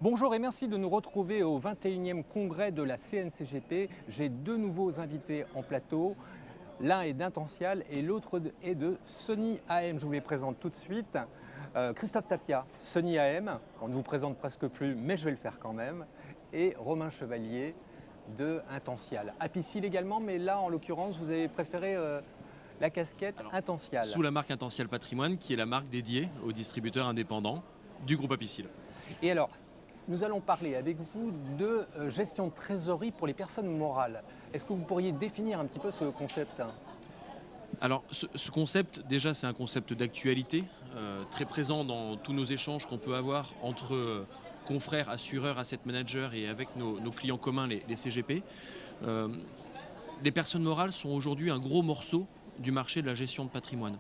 Bonjour et merci de nous retrouver au 21e congrès de la CNCGP. J'ai deux nouveaux invités en plateau. L'un est d'Intential et l'autre est de Sony AM. Je vous les présente tout de suite. Christophe Tapia, Sony AM. On ne vous présente presque plus, mais je vais le faire quand même. Et Romain Chevalier de Intential. Apicil également, mais là en l'occurrence, vous avez préféré la casquette Intential. Sous la marque Intential Patrimoine, qui est la marque dédiée aux distributeurs indépendants du groupe Apicil. Et alors, nous allons parler avec vous de gestion de trésorerie pour les personnes morales. Est-ce que vous pourriez définir un petit peu ce concept ? Alors, ce concept, déjà, c'est un concept d'actualité, très présent dans tous nos échanges qu'on peut avoir entre confrères, assureurs, asset managers et avec nos clients communs, les CGP. Les personnes morales sont aujourd'hui un gros morceau du marché de la gestion de patrimoine.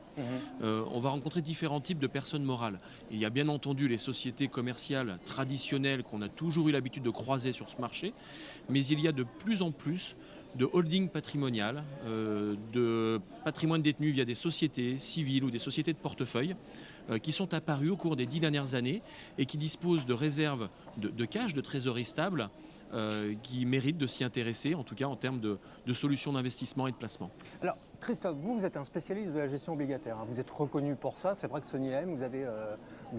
On va rencontrer différents types de personnes morales. Il y a bien entendu les sociétés commerciales traditionnelles qu'on a toujours eu l'habitude de croiser sur ce marché, mais il y a de plus en plus de holding patrimonial, de patrimoine détenu via des sociétés civiles ou des sociétés de portefeuille qui sont apparues au cours des 10 dernières années et qui disposent de réserves de cash, de trésorerie stable, qui méritent de s'y intéresser, en tout cas en termes de solutions d'investissement et de placement. Alors, Christophe, vous êtes un spécialiste de la gestion obligataire. Vous êtes reconnu pour ça. C'est vrai que Sony AM, vous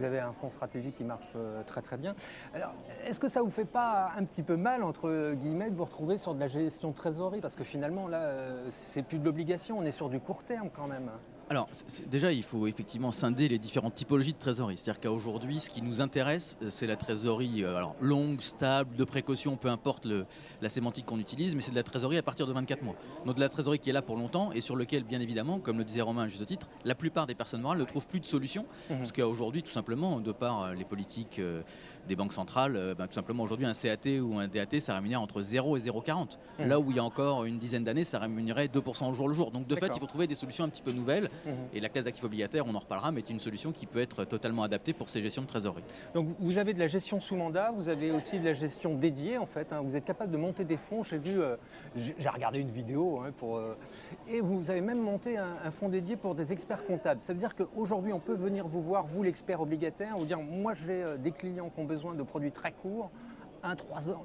avez un fonds stratégique qui marche très très bien. Alors, est-ce que ça vous fait pas un petit peu mal, entre guillemets, de vous retrouver sur de la gestion de trésorerie ? Parce que finalement, là, c'est plus de l'obligation, on est sur du court terme quand même. Alors, déjà, il faut effectivement scinder les différentes typologies de trésorerie. C'est-à-dire qu'aujourd'hui, ce qui nous intéresse, c'est la trésorerie longue, stable, de précaution, peu importe la sémantique qu'on utilise, mais c'est de la trésorerie à partir de 24 mois. Donc de la trésorerie qui est là pour longtemps et sur lequel, bien évidemment, comme le disait Romain à juste titre, la plupart des personnes morales ne trouvent plus de solution. Parce qu'aujourd'hui, tout simplement, de par les politiques des banques centrales, tout simplement aujourd'hui, un CAT ou un DAT, ça rémunère entre 0 et 0,40. Là où il y a encore une dizaine d'années, ça rémunérait 2% au jour le jour. Donc de fait, il faut trouver des solutions un petit peu nouvelles. Et la classe d'actifs obligataires, on en reparlera, mais est une solution qui peut être totalement adaptée pour ces gestions de trésorerie. Donc vous avez de la gestion sous mandat, vous avez aussi de la gestion dédiée en fait. Vous êtes capable de monter des fonds. J'ai vu, j'ai regardé une vidéo et vous avez même monté un fonds dédié pour des experts comptables. Ça veut dire qu'aujourd'hui, on peut venir vous voir, vous l'expert obligataire, vous dire moi j'ai des clients qui ont besoin de produits très courts,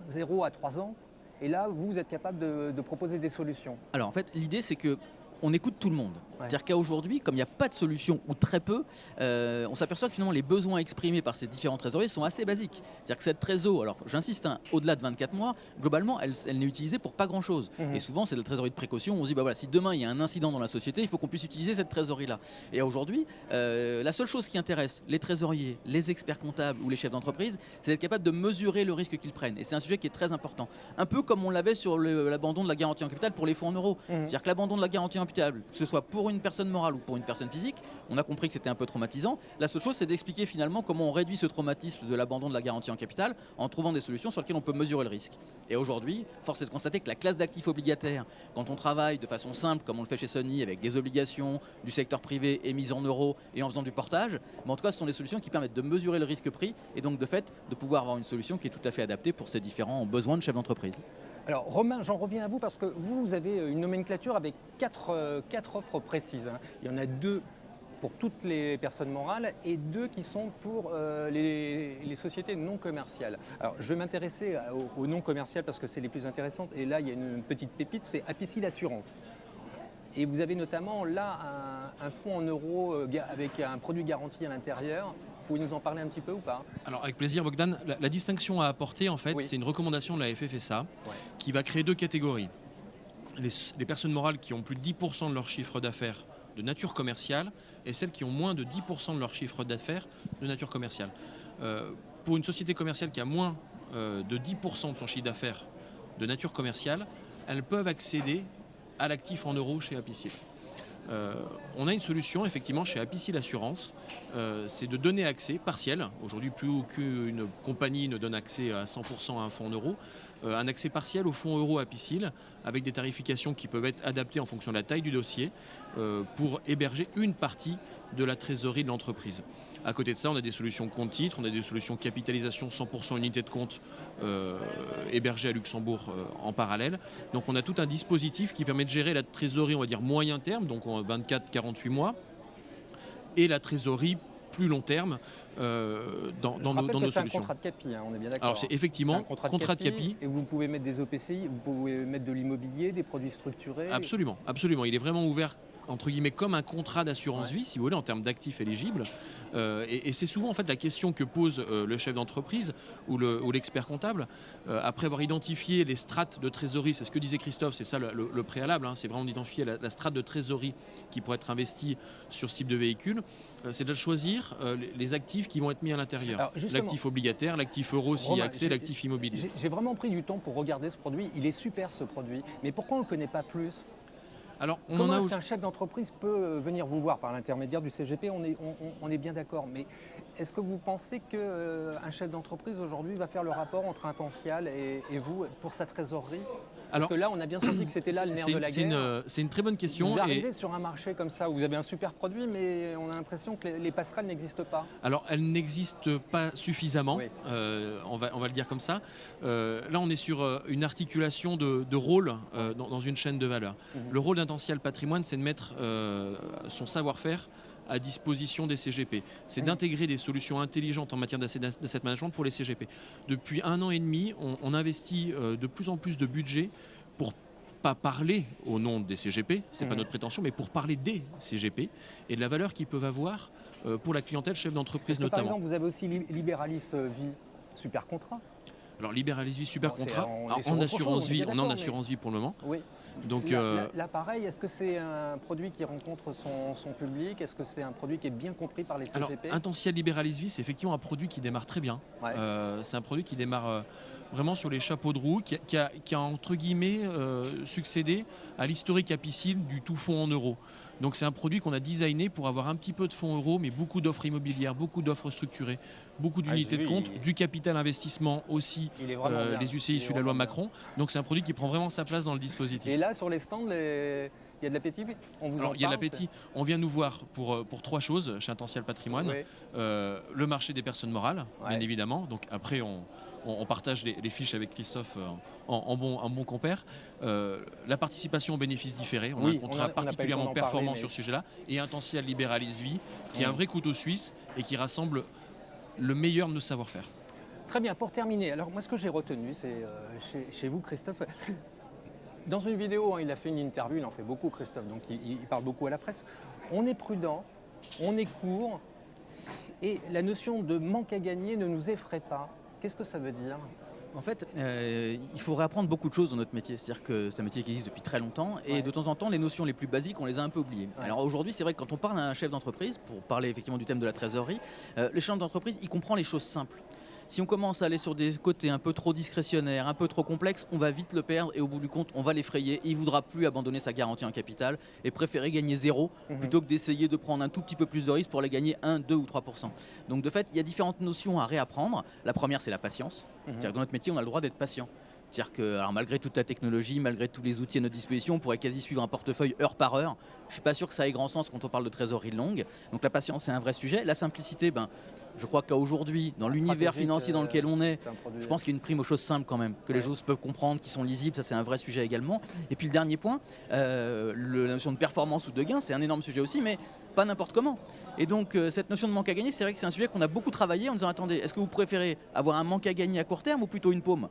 0 à 3 ans. Et là, vous êtes capable de proposer des solutions. Alors en fait, l'idée c'est que on écoute tout le monde. Ouais. C'est-à-dire qu'aujourd'hui, comme il n'y a pas de solution ou très peu, on s'aperçoit que finalement les besoins exprimés par ces différents trésoriers sont assez basiques. C'est-à-dire que cette trésor, alors j'insiste, au-delà de 24 mois, globalement, elle n'est utilisée pour pas grand-chose. Et souvent, c'est de la trésorerie de précaution. On se dit, bah voilà, si demain il y a un incident dans la société, il faut qu'on puisse utiliser cette trésorerie-là. Et aujourd'hui, la seule chose qui intéresse les trésoriers, les experts comptables ou les chefs d'entreprise, c'est d'être capable de mesurer le risque qu'ils prennent. Et c'est un sujet qui est très important. Un peu comme on l'avait sur l'abandon de la garantie en capital pour les fonds en euros. C'est-à-dire que l'abandon de la garantie en capital, que ce soit pour une personne morale ou pour une personne physique, on a compris que c'était un peu traumatisant. La seule chose, c'est d'expliquer finalement comment on réduit ce traumatisme de l'abandon de la garantie en capital en trouvant des solutions sur lesquelles on peut mesurer le risque. Et aujourd'hui, force est de constater que la classe d'actifs obligataires, quand on travaille de façon simple, comme on le fait chez Sony, avec des obligations du secteur privé émises en euros et en faisant du portage, mais en tout cas, ce sont des solutions qui permettent de mesurer le risque pris et donc de fait de pouvoir avoir une solution qui est tout à fait adaptée pour ces différents besoins de chefs d'entreprise. Alors Romain, j'en reviens à vous parce que vous avez une nomenclature avec quatre offres précises. Il y en a 2 pour toutes les personnes morales et 2 qui sont pour les sociétés non commerciales. Alors je vais m'intéresser aux non commerciales parce que c'est les plus intéressantes et là il y a une petite pépite, c'est Apicil Assurance. Et vous avez notamment là un fonds en euros avec un produit garanti à l'intérieur. Vous pouvez nous en parler un petit peu ou pas ? Alors avec plaisir Bogdan, la distinction à apporter en fait, c'est une recommandation de la FFSA qui va créer 2 catégories. Les personnes morales qui ont plus de 10% de leur chiffre d'affaires de nature commerciale et celles qui ont moins de 10% de leur chiffre d'affaires de nature commerciale. Pour une société commerciale qui a moins de 10% de son chiffre d'affaires de nature commerciale, elles peuvent accéder à l'actif en euros chez Apicil. On a une solution effectivement chez Apicil Assurance, c'est de donner accès partiel, aujourd'hui plus aucune compagnie ne donne accès à 100% à un fonds en euros, un accès partiel au fonds euro Apicil avec des tarifications qui peuvent être adaptées en fonction de la taille du dossier pour héberger une partie de la trésorerie de l'entreprise. À côté de ça, on a des solutions compte-titres, on a des solutions capitalisation 100% unité de compte hébergées à Luxembourg en parallèle. Donc on a tout un dispositif qui permet de gérer la trésorerie, on va dire moyen terme, donc 24-48 mois, et la trésorerie plus long terme dans nos c'est un solutions. contrat de CAPI, on est bien d'accord. Alors c'est effectivement un contrat de CAPI. Et vous pouvez mettre des OPCI, vous pouvez mettre de l'immobilier, des produits structurés. Absolument, absolument. Il est vraiment ouvert entre guillemets comme un contrat d'assurance vie, si vous voulez, en termes d'actifs éligibles. Et c'est souvent en fait la question que pose le chef d'entreprise ou l'expert comptable après avoir identifié les strates de trésorerie. C'est ce que disait Christophe, c'est ça le préalable. C'est vraiment d'identifier la strate de trésorerie qui pourrait être investie sur ce type de véhicule. C'est de choisir les actifs qui vont être mis à l'intérieur. L'actif obligataire, l'actif euro s'il y a accès, l'actif immobilier. J'ai vraiment pris du temps pour regarder ce produit. Il est super ce produit. Mais pourquoi on ne le connaît pas plus ? Alors, comment est-ce qu'un chef d'entreprise peut venir vous voir par l'intermédiaire du CGP ? On est bien d'accord, mais est-ce que vous pensez qu'un chef d'entreprise aujourd'hui va faire le rapport entre Intential et vous pour sa trésorerie ? Parce que là, on a bien senti que c'était là le nerf de la guerre. C'est une très bonne question. Vous arrivez sur un marché comme ça où vous avez un super produit, mais on a l'impression que les passerelles n'existent pas. Alors, elles n'existent pas suffisamment, oui. On va le dire comme ça. Là, on est sur une articulation de rôles dans une chaîne de valeur. Le rôle d'Intential Patrimoine, c'est de mettre son savoir-faire à disposition des CGP. C'est d'intégrer des solutions intelligentes en matière d'asset management pour les CGP. Depuis 1 an et demi, on investit de plus en plus de budget pour pas parler au nom des CGP, c'est pas notre prétention, mais pour parler des CGP et de la valeur qu'ils peuvent avoir pour la clientèle chef d'entreprise notamment. Par exemple, vous avez aussi Liberalis Vie, super contrat. Alors Liberalis Vie, super contrat. En assurance vie, on est en assurance vie pour le moment. Oui. Donc, là, pareil, est-ce que c'est un produit qui rencontre son public ? Est-ce que c'est un produit qui est bien compris par les CGP ? Alors, Intential Liberalis Vie, c'est effectivement un produit qui démarre très bien. Ouais. C'est un produit qui démarre vraiment sur les chapeaux de roue, qui a entre guillemets succédé à l'historique apicile du tout fonds en euros. Donc c'est un produit qu'on a designé pour avoir un petit peu de fonds euros, mais beaucoup d'offres immobilières, beaucoup d'offres structurées, beaucoup d'unités de compte, du capital investissement aussi, les UCI suivent la loi Macron. Donc c'est un produit qui prend vraiment sa place dans le dispositif. Et là, sur les stands, il y a de l'appétit. Il y a de l'appétit. On vient nous voir pour 3 choses chez Intential Patrimoine. Oui. Le marché des personnes morales, bien évidemment. Donc après, on partage les fiches avec Christophe en bon compère. La participation aux bénéfices différés, on a un contrat particulièrement performant sur ce sujet-là. Et Intential Liberalis Vie, qui est un vrai couteau suisse et qui rassemble le meilleur de nos savoir-faire. Très bien, pour terminer, alors moi ce que j'ai retenu, c'est chez vous Christophe, dans une vidéo, il a fait une interview, il en fait beaucoup Christophe, donc il parle beaucoup à la presse. On est prudent, on est court, et la notion de manque à gagner ne nous effraie pas. Qu'est-ce que ça veut dire ? En fait, il faut réapprendre beaucoup de choses dans notre métier. C'est-à-dire que c'est un métier qui existe depuis très longtemps et de temps en temps, les notions les plus basiques, on les a un peu oubliées. Ouais. Alors aujourd'hui, c'est vrai que quand on parle à un chef d'entreprise, pour parler effectivement du thème de la trésorerie, le chef d'entreprise, il comprend les choses simples. Si on commence à aller sur des côtés un peu trop discrétionnaires, un peu trop complexes, on va vite le perdre et au bout du compte, on va l'effrayer. Et il ne voudra plus abandonner sa garantie en capital et préférer gagner 0 plutôt que d'essayer de prendre un tout petit peu plus de risques pour aller gagner 1, 2 ou 3%. Donc de fait, il y a différentes notions à réapprendre. La première, c'est la patience. C'est-à-dire que dans notre métier, on a le droit d'être patient. C'est-à-dire que alors, malgré toute la technologie, malgré tous les outils à notre disposition, on pourrait quasi suivre un portefeuille heure par heure. Je ne suis pas sûr que ça ait grand sens quand on parle de trésorerie longue. Donc la patience, c'est un vrai sujet. La simplicité, je crois qu'aujourd'hui, dans l'univers financier dans lequel on est, je pense qu'il y a une prime aux choses simples quand même, que les choses peuvent comprendre, qui sont lisibles, ça c'est un vrai sujet également. Et puis le dernier point, la notion de performance ou de gain, c'est un énorme sujet aussi, mais pas n'importe comment. Et donc cette notion de manque à gagner, c'est vrai que c'est un sujet qu'on a beaucoup travaillé en disant attendez, est-ce que vous préférez avoir un manque à gagner à court terme ou plutôt une paume ?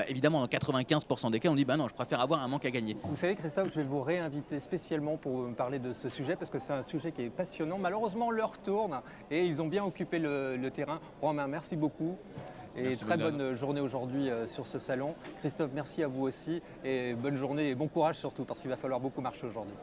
Évidemment, dans 95% des cas, on dit non, je préfère avoir un manque à gagner. Vous savez, Christophe, je vais vous réinviter spécialement pour me parler de ce sujet parce que c'est un sujet qui est passionnant. Malheureusement, l'heure tourne et ils ont bien occupé le terrain. Romain, merci beaucoup. Et merci, très bonne journée aujourd'hui sur ce salon. Christophe, merci à vous aussi et bonne journée et bon courage surtout parce qu'il va falloir beaucoup marcher aujourd'hui.